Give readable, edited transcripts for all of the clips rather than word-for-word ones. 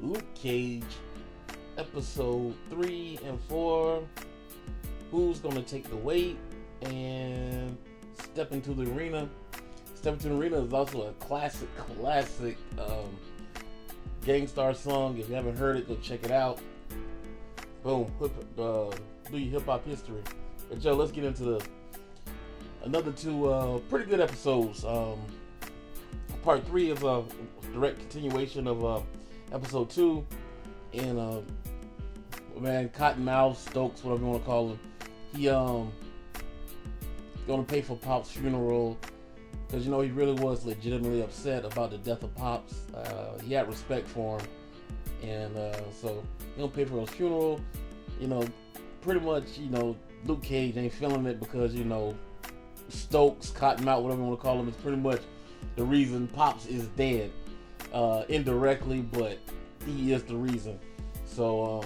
Luke Cage, episode 3 and 4. Who's gonna take the weight and step into the arena? Step into the arena is also a classic Gangstar song. If you haven't heard it, go check it out. Boom, do your hip hop history. But Joe, let's get into another two pretty good episodes. Part 3 is a direct continuation of episode 2, and man, Cottonmouth Stokes, whatever you want to call him, he gonna pay for Pop's funeral because he really was legitimately upset about the death of Pops. He had respect for him, and so he gonna pay for his funeral. Pretty much, Luke Cage ain't feeling it because Stokes, Cottonmouth, whatever you want to call him, is pretty much the reason Pops is dead, indirectly, but he is the reason. So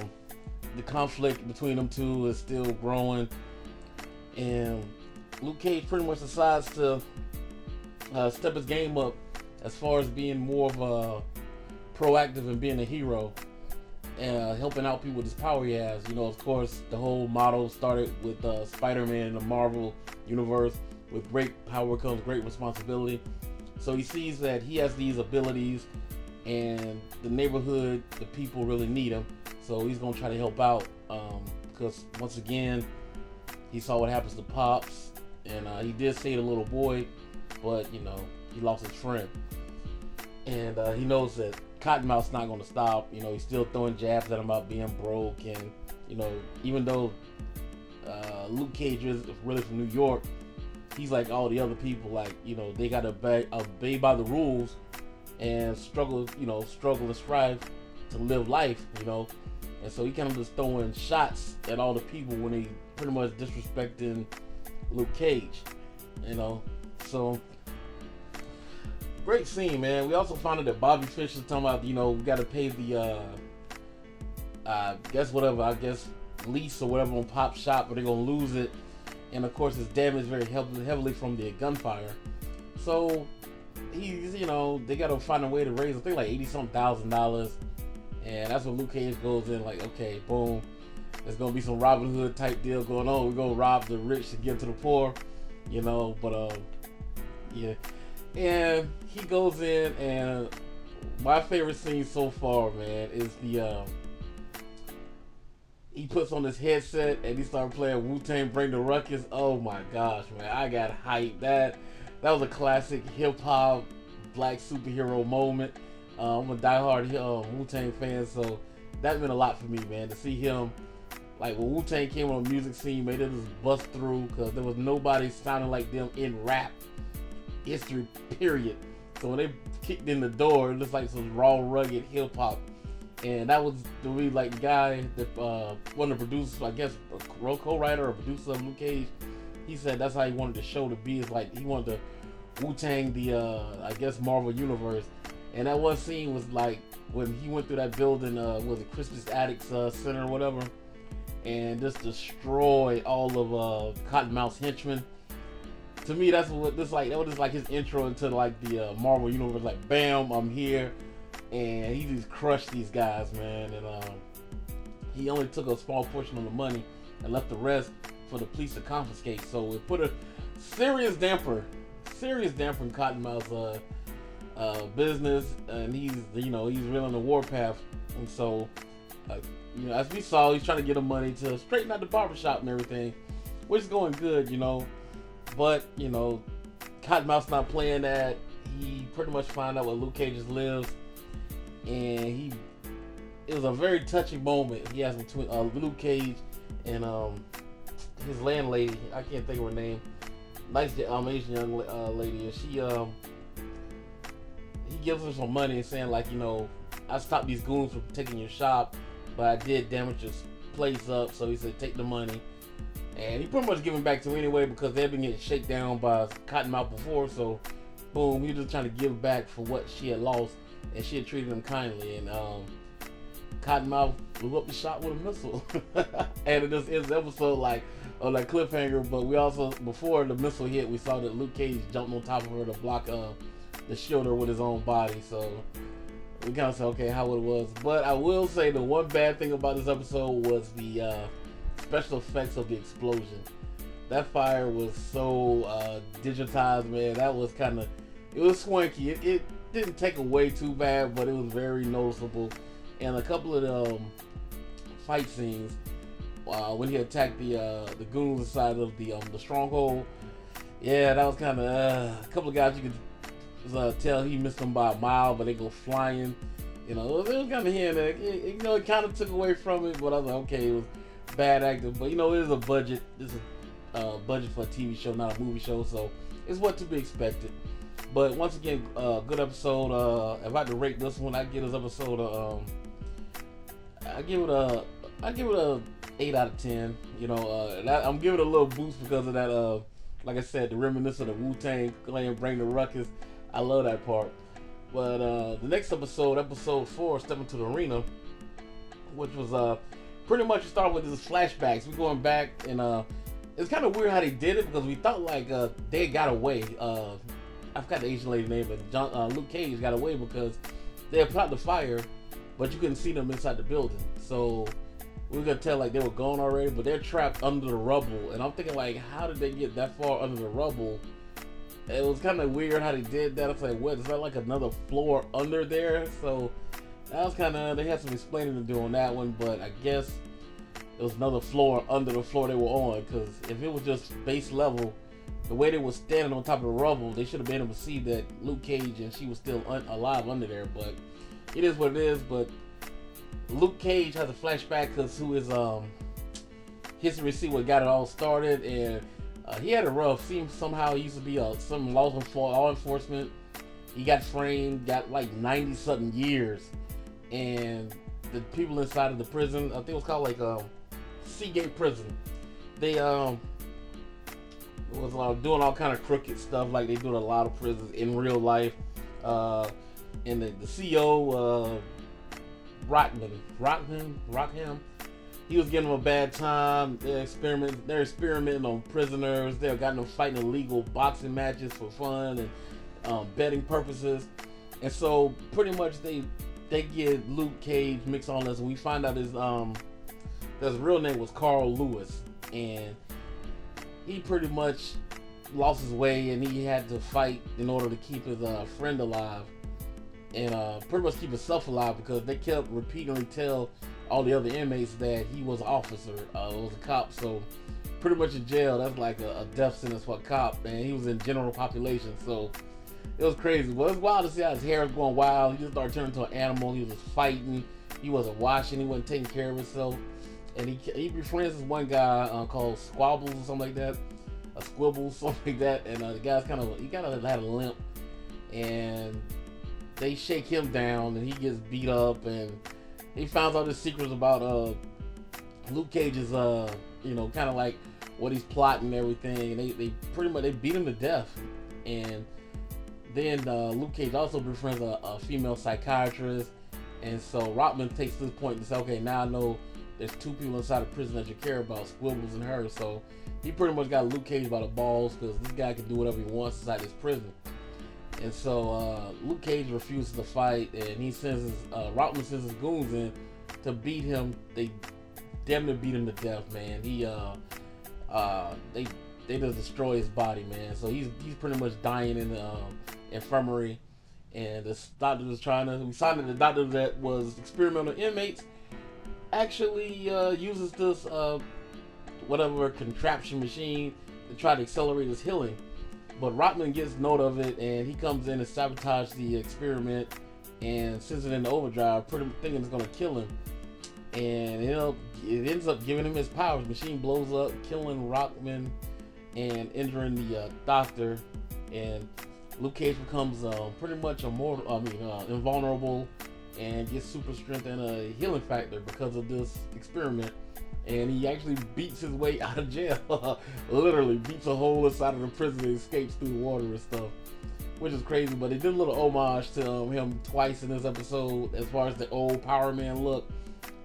the conflict between them two is still growing, and Luke Cage pretty much decides to step his game up as far as being more of a proactive and being a hero and helping out people with this power he has. Of course, the whole motto started with Spider-Man in the Marvel universe. With great power comes great responsibility. So he sees that he has these abilities, and the neighborhood, the people really need him. So he's gonna try to help out because once again, he saw what happens to Pops, and he did save the little boy, but he lost his friend, and he knows that Cottonmouth's not gonna stop. He's still throwing jabs at him about being broke, and even though Luke Cage is really from New York, he's like all the other people, they gotta obey by the rules and struggle and strive to live life, and so he kind of just throwing shots at all the people when they pretty much disrespecting Luke Cage, so great scene, man. We also found out that Bobby Fish is talking about, we gotta pay the lease or whatever on Pop's shop, but they're gonna lose it. And of course, it's damaged very heavily from the gunfire. So he's, they gotta find a way to raise, I think, like $80,000, and that's when Luke Cage goes in, like, okay, boom, there's gonna be some Robin Hood type deal going on. We're gonna rob the rich to give to the poor, But yeah, and he goes in, and my favorite scene so far, man, is he puts on his headset and he started playing Wu-Tang Bring the Ruckus. Oh my gosh, man, I got hyped. That was a classic hip-hop black superhero moment. I'm a diehard Wu-Tang fan, so that meant a lot for me, man, to see him. Like, when Wu-Tang came on the music scene, man, it just bust through because there was nobody sounding like them in rap history, period. So when they kicked in the door, it looked like some raw, rugged hip-hop. And that was the guy that one of the producers, I guess a co-writer or producer of Luke Cage, he said that's how he wanted the show to be. It's like he wanted to Wu-Tang the Marvel universe. And that one scene was like when he went through that building, was it Christmas Addicts Center or whatever, and just destroyed all of Cottonmouth's henchmen. To me, that's what this like. That was just like his intro into the Marvel universe. Like, bam, I'm here. And he just crushed these guys, man. And he only took a small portion of the money and left the rest for the police to confiscate. So it put a serious damper in Cottonmouth's business, and he's really on the warpath. And so, as we saw, he's trying to get the money to straighten out the barbershop and everything, which is going good, But Cottonmouth's not playing that. He pretty much found out where Luke Cage lives. And it was a very touching moment he has between Luke Cage and his landlady. I can't think of her name. Nice Asian young lady, and he gives her some money and saying, like, I stopped these goons from taking your shop, but I did damage your place up. So he said, take the money, and he pretty much giving back to her anyway because they've been getting shaken down by Cottonmouth before. So boom, he was just trying to give back for what she had lost. And she had treated him kindly, and Cottonmouth blew up the shop with a missile. And it just ends the episode on that cliffhanger. But we also, before the missile hit, we saw that Luke Cage jumped on top of her to block the shield her with his own body. So we kind of say, okay, how it was. But I will say the one bad thing about this episode was the special effects of the explosion. That fire was so digitized, man. That was kind of, it was swanky. It didn't take away too bad, but it was very noticeable. And a couple of fight scenes when he attacked the goons inside of the stronghold. Yeah, that was kind of a couple of guys you could tell he missed them by a mile, but they go flying. You know, it was kind of here and there. It kind of took away from it, but I was like, okay, it was bad acting. But it is a budget. This is budget for a TV show, not a movie show, so it's what to be expected. But once again, good episode. If I had to rate this one, I'd give this episode I give it a 8 out of 10. I'm giving it a little boost because of that. Like I said, the reminiscence of the Wu-Tang Clan, Bring the Ruckus. I love that part. But the next episode 4, Step Into the Arena, which was pretty much started with these flashbacks. We're going back, and it's kind of weird how they did it because we thought like they got away. I forgot the Asian lady's name, but Luke Cage got away because they applied the fire, but you couldn't see them inside the building. So we were gonna tell like they were gone already, but they're trapped under the rubble. And I'm thinking like, how did they get that far under the rubble? It was kind of weird how they did that. I was like, what? Is that like another floor under there? So that was kind of, they had some explaining to do on that one, but I guess it was another floor under the floor they were on, because if it was just base level, the way they were standing on top of the rubble, they should have been able to see that Luke Cage and she was still alive under there. But it is what it is. But Luke Cage has a flashback because who is history see what got it all started, and he had a rough. Seems somehow he used to be some law enforcement. He got framed, got like 90 something years, and the people inside of the prison, I think it was called like Seagate Prison. They was doing all kind of crooked stuff like they do in a lot of prisons in real life. And the CEO, Rockham, he was giving them a bad time. They're experimenting on prisoners. They're got them fighting illegal boxing matches for fun and betting purposes. And so pretty much they get Luke Cage mixed on this, and we find out his real name was Carl Lewis, and he pretty much lost his way, and he had to fight in order to keep his friend alive, and pretty much keep himself alive, because they kept repeatedly tell all the other inmates that he was an officer, was a cop. So pretty much in jail, that's like a death sentence for a cop, and he was in general population. So it was crazy. Well, it was wild to see how his hair was going wild. He just started turning into an animal. He was fighting. He wasn't washing. He wasn't taking care of himself. And he befriends this one guy called Squabbles or something like that, a Squibbles, something like that. And the guy's kind of had a limp, and they shake him down, and he gets beat up, and he finds out the secrets about Luke Cage's kind of like what he's plotting and everything. And they pretty much beat him to death. And then Luke Cage also befriends a female psychiatrist, and so Rockman takes this point and says, okay, now I know there's two people inside the prison that you care about, Squibbles and her. So he pretty much got Luke Cage by the balls, because this guy can do whatever he wants inside this prison. And so Luke Cage refuses to fight, and he sends Rockman sends his goons in to beat him. They damn near beat him to death, man. They just destroy his body, man. So he's pretty much dying in the infirmary, and the doctor was we found that the doctor that was experimental inmates actually uses this whatever contraption machine to try to accelerate his healing. But Rockman gets note of it, and he comes in and sabotages the experiment and sends it into overdrive, pretty much thinking it's going to kill him. And it ends up giving him his powers. The machine blows up, killing Rockman and injuring the doctor. And Luke Cage becomes pretty much invulnerable, and gets super strength and a healing factor because of this experiment. And he actually beats his way out of jail. Literally beats a hole inside of the prison and escapes through the water and stuff, which is crazy. But they did a little homage to him twice in this episode, as far as the old Power Man look,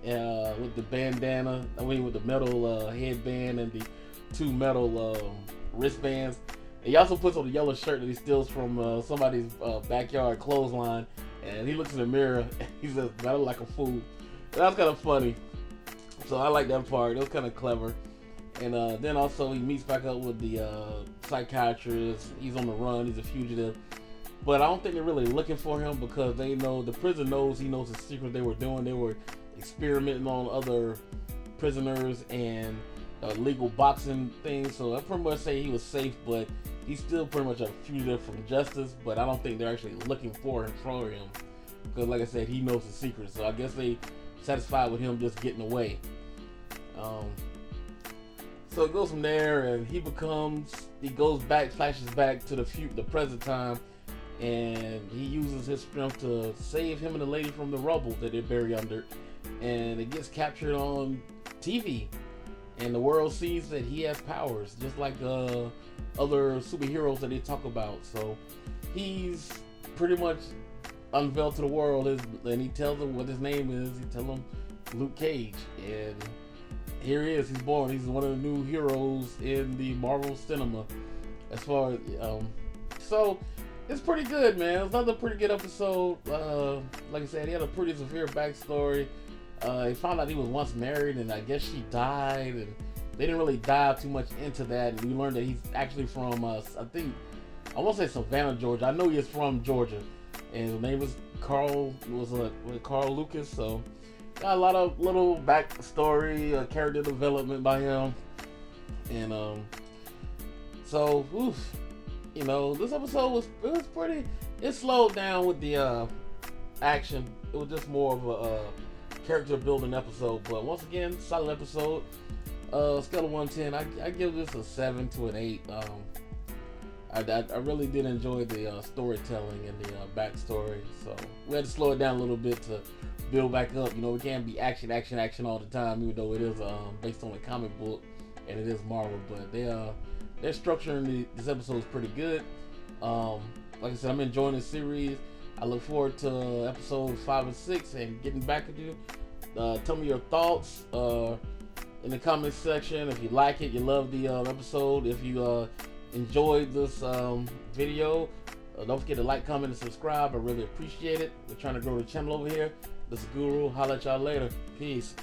with the bandana, with the metal headband and the two metal wristbands. And he also puts on the yellow shirt that he steals from somebody's backyard clothesline, and he looks in the mirror and he says, "I look like a fool." And that's kind of funny. So I like that part. It was kind of clever. And then also he meets back up with the psychiatrist. He's on the run. He's a fugitive. But I don't think they're really looking for him because they know, the prison knows, he knows the secret they were doing. They were experimenting on other prisoners and legal boxing things. So I pretty much say he was safe, but he's still pretty much a fugitive from justice. But I don't think they're actually looking for him because, like I said, he knows the secret. So I guess they satisfied with him just getting away. So it goes from there, and he goes back, flashes back to the present time, and he uses his strength to save him and the lady from the rubble that they're buried under, and it gets captured on TV, and the world sees that he has powers, just like other superheroes that they talk about. So he's pretty much unveiled to the world, and he tells them what his name is. He tells them Luke Cage, and here he is. He's born. He's one of the new heroes in the Marvel cinema. As far as so it's pretty good, man. It's another pretty good episode. Like I said, he had a pretty severe backstory. He found out he was once married, and I guess she died, and they didn't really dive too much into that. And we learned that he's actually from I won't say Savannah, Georgia. I know he is from Georgia, and his name was Carl. Carl Lucas. So got a lot of little backstory, character development by him, and so this episode was pretty. It slowed down with the action. It was just more of a character building episode. But once again, solid episode. Scale of 1 to 10, I give this a 7 to an 8. I really did enjoy the storytelling and the backstory. So we had to slow it down a little bit to build back up. We can't be action all the time, even though it is based on a comic book and it is Marvel. But their structure in this episode is pretty good. Like I said, I'm enjoying this series. I look forward to episode 5 and 6 and getting back with you. Tell me your thoughts in the comments section. If you like it, you love the episode. If you enjoyed this video, don't forget to like, comment, and subscribe. I really appreciate it. We're trying to grow the channel over here. This is Guru. Holla at y'all later. Peace.